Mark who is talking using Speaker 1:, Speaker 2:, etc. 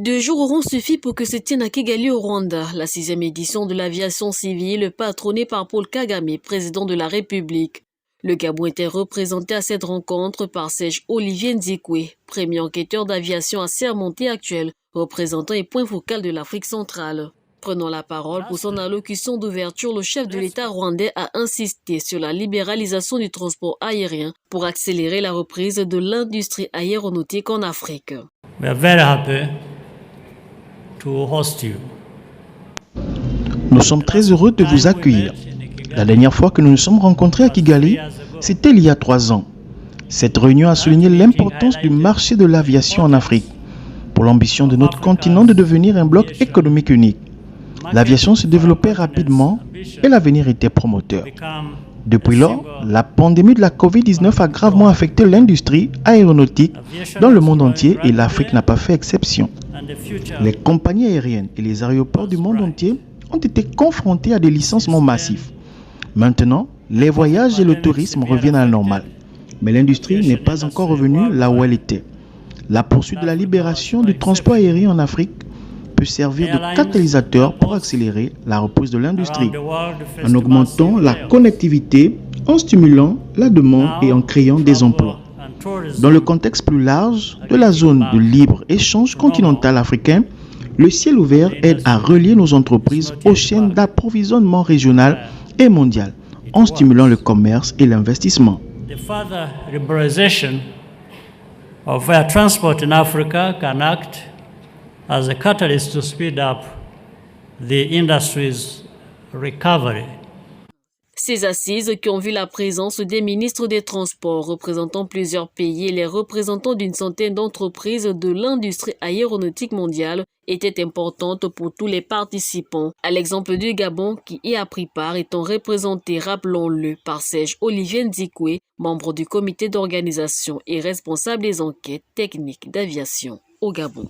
Speaker 1: 2 jours auront suffi pour que se tienne à Kigali au Rwanda la 6e édition de l'aviation civile patronnée par Paul Kagame, président de la République. Le Gabon était représenté à cette rencontre par Serge Olivier Nzikwe, premier enquêteur d'aviation assermenté actuel, représentant et point focal de l'Afrique centrale. Prenant la parole pour son allocution d'ouverture, le chef de l'État rwandais a insisté sur la libéralisation du transport aérien pour accélérer la reprise de l'industrie aéronautique en Afrique.
Speaker 2: We are very happy to host you.
Speaker 3: Nous sommes très heureux de vous accueillir. La dernière fois que nous nous sommes rencontrés à Kigali, c'était il y a 3 ans. Cette réunion a souligné l'importance du marché de l'aviation en Afrique pour l'ambition de notre continent de devenir un bloc économique unique. L'aviation se développait rapidement et l'avenir était prometteur. Depuis lors, la pandémie de la Covid-19 a gravement affecté l'industrie aéronautique dans le monde entier et l'Afrique n'a pas fait exception. Les compagnies aériennes et les aéroports du monde entier ont été confrontés à des licenciements massifs. Maintenant, les voyages et le tourisme reviennent à la normale. Mais l'industrie n'est pas encore revenue là où elle était. La poursuite de la libération du transport aérien en Afrique peut servir de catalyseur pour accélérer la reprise de l'industrie, en augmentant la connectivité, en stimulant la demande et en créant des emplois. Dans le contexte plus large de la zone de libre-échange continental africain, le ciel ouvert aide à relier nos entreprises aux chaînes d'approvisionnement régionales et mondiales, en stimulant le commerce et l'investissement.
Speaker 2: The further liberalization of air transport in Africa can act as a catalyst to speed up the industry's recovery.
Speaker 1: Ces assises qui ont vu la présence des ministres des Transports représentant plusieurs pays et les représentants d'une centaine d'entreprises de l'industrie aéronautique mondiale étaient importantes pour tous les participants. À l'exemple du Gabon qui y a pris part étant représenté, rappelons-le, par Serge Olivier Nzikwe, membre du comité d'organisation et responsable des enquêtes techniques d'aviation au Gabon.